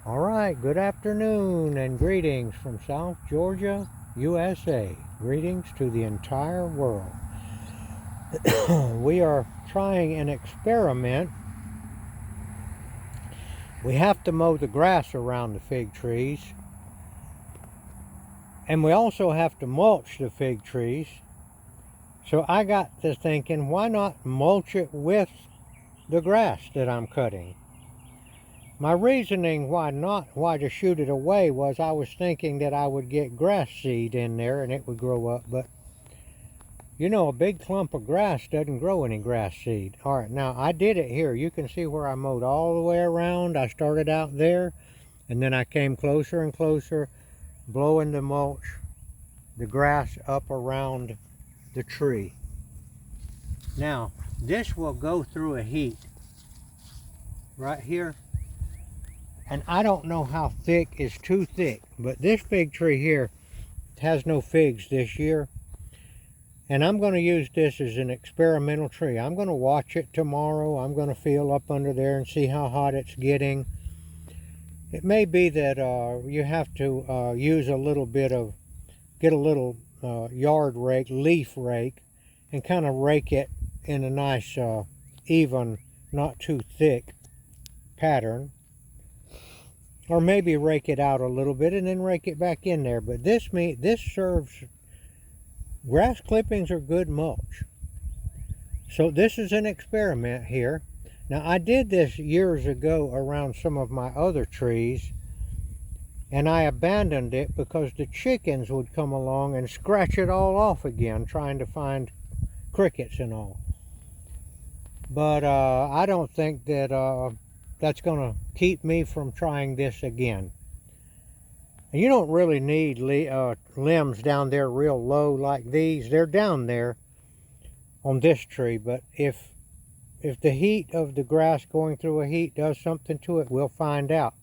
All right, good afternoon and greetings from South Georgia, USA. Greetings to the entire world. We are trying an experiment. We have to mow the grass around the fig trees, and we also have to mulch the fig trees. So I got to thinking, why not mulch it with the grass that I'm cutting? My reasoning why to shoot it away was I was thinking that I would get grass seed in there and it would grow up, but you know, a big clump of grass doesn't grow any grass seed. All right, now I did it here. You can see where I mowed all the way around. I started out there and then I came closer and closer, blowing the mulch, the grass up around the tree. Now, this will go through a heat right here. And I don't know how thick is too thick, but this fig tree here has no figs this year. And I'm going to use this as an experimental tree. I'm going to watch it tomorrow. I'm going to feel up under there and see how hot it's getting. It may be that you have to use a little bit of, get a little yard rake, leaf rake, and kind of rake it in a nice, even, not too thick pattern. Or maybe rake it out a little bit and then rake it back in there. But this serves, grass clippings are good mulch. So this is an experiment here. Now I did this years ago around some of my other trees, and I abandoned it because the chickens would come along and scratch it all off again, trying to find crickets and all. But I don't think that that's going to keep me from trying this again. And you don't really need limbs down there real low like these. They're down there on this tree, but if the heat of the grass going through a heat does something to it, we'll find out.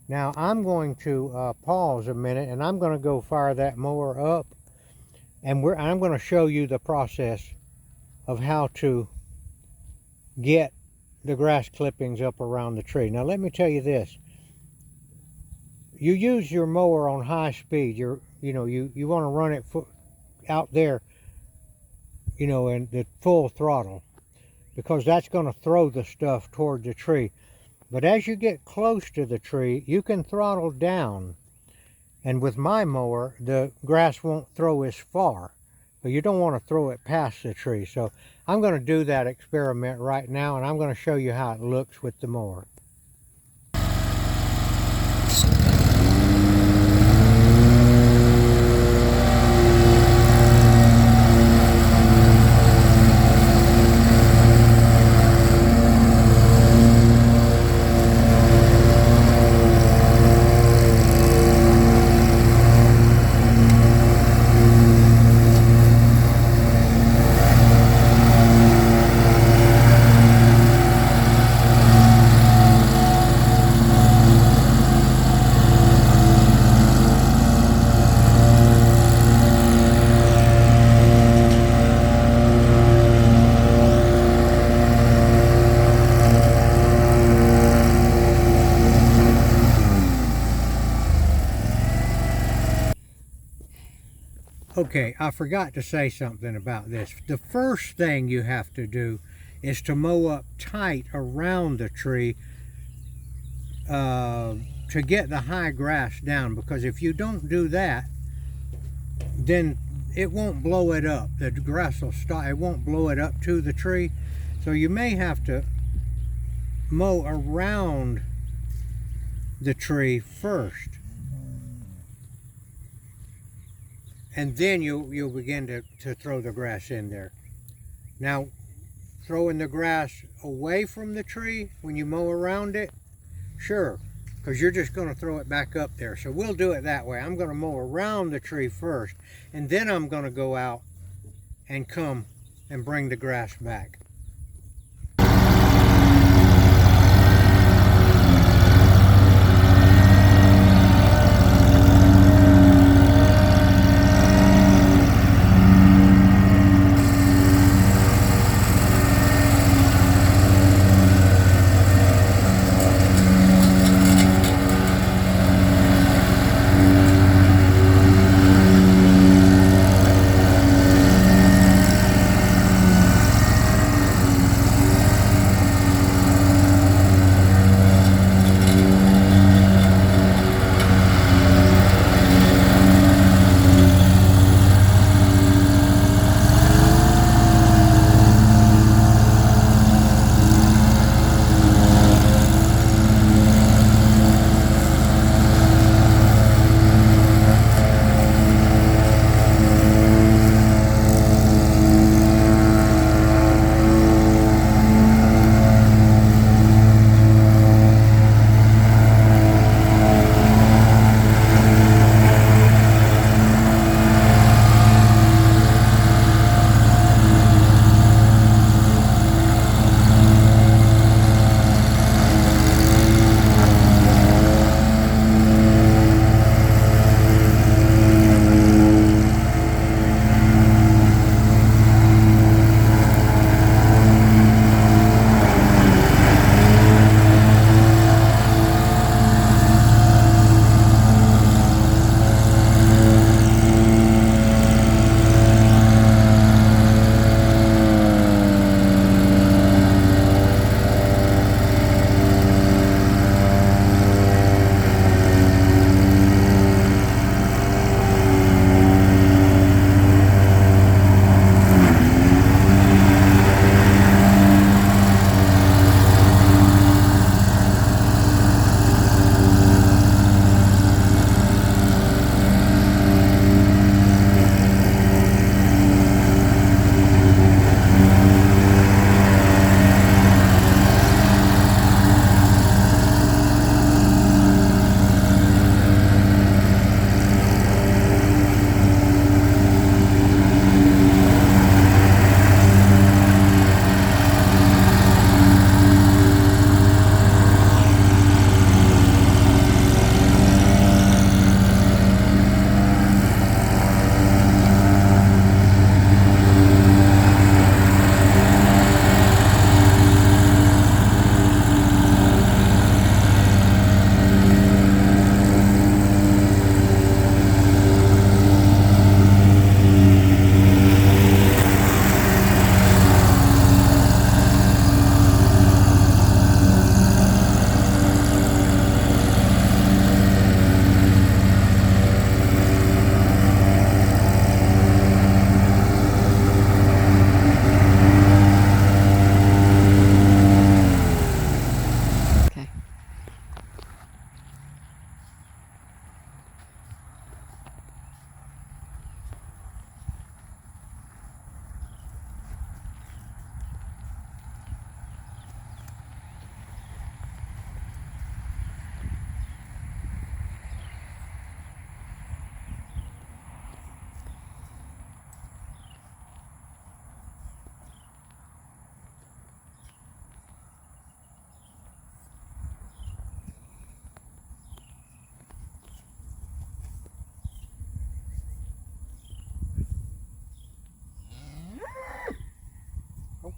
Now I'm going to pause a minute and I'm going to go fire that mower up, and I'm going to show you the process of how to get the grass clippings up around the tree. Now let me tell you this. You use your mower on high speed. You want to run it out there, in the full throttle, because that's going to throw the stuff toward the tree. But as you get close to the tree, you can throttle down. And with my mower, the grass won't throw as far. But you don't want to throw it past the tree. So I'm going to do that experiment right now, and I'm going to show you how it looks with the mower. Okay, I forgot to say something about this. The first thing you have to do is to mow up tight around the tree to get the high grass down, because if you don't do that, then it won't blow it up. The grass will stop, it won't blow it up to the tree. So you may have to mow around the tree first. And then you'll begin to throw the grass in there. Now, throwing the grass away from the tree when you mow around it, sure, because you're just going to throw it back up there. So we'll do it that way. I'm going to mow around the tree first, and then I'm going to go out and come and bring the grass back.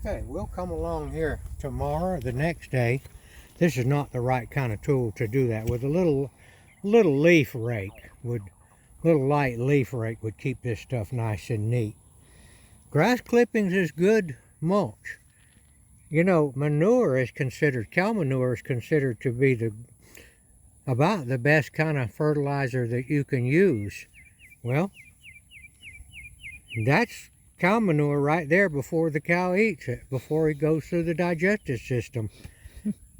Okay, we'll come along here tomorrow or the next day. This is not the right kind of tool to do that with. A little leaf rake would, little light leaf rake would keep this stuff nice and neat. Grass clippings is good mulch. You know, manure is considered, cow manure is considered to be about the best kind of fertilizer that you can use. Well, that's cow manure right there before the cow eats it, before it goes through the digestive system.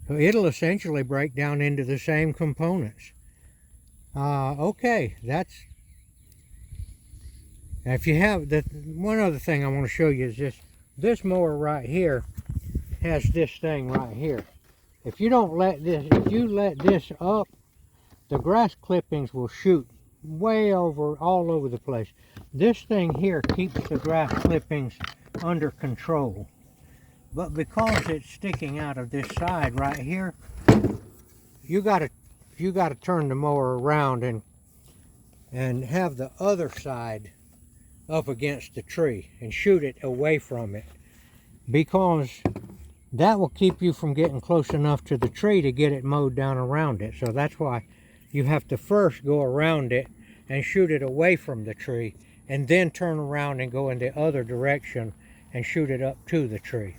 So it'll essentially break down into the same components. Okay, that's, if you have, one other thing I want to show you is this mower right here has this thing right here. If you don't let this, if you let this up, the grass clippings will shoot way over, all over the place. This thing here keeps the grass clippings under control. But because it's sticking out of this side right here, you gotta turn the mower around and have the other side up against the tree and shoot it away from it, because that will keep you from getting close enough to the tree to get it mowed down around it. So that's why you have to first go around it and shoot it away from the tree, and then turn around and go in the other direction and shoot it up to the tree.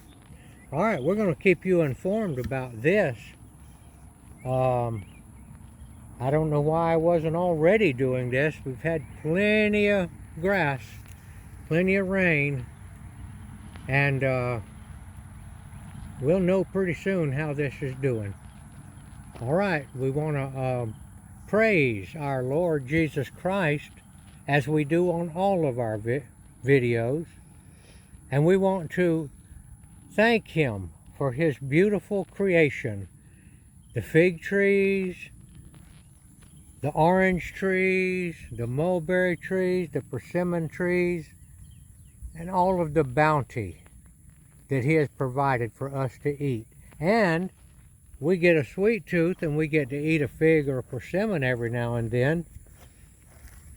All right, we're going to keep you informed about this. I don't know why I wasn't already doing this. We've had plenty of grass, plenty of rain, and we'll know pretty soon how this is doing. All right, we want to praise our Lord Jesus Christ, as we do on all of our videos, and we want to thank Him for His beautiful creation, the fig trees, the orange trees, the mulberry trees, the persimmon trees, and all of the bounty that He has provided for us to eat. And we get a sweet tooth and we get to eat a fig or a persimmon every now and then.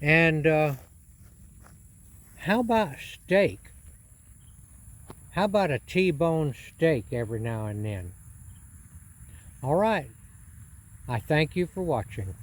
And how about steak? How about a T-bone steak every now and then? All right. I thank you for watching.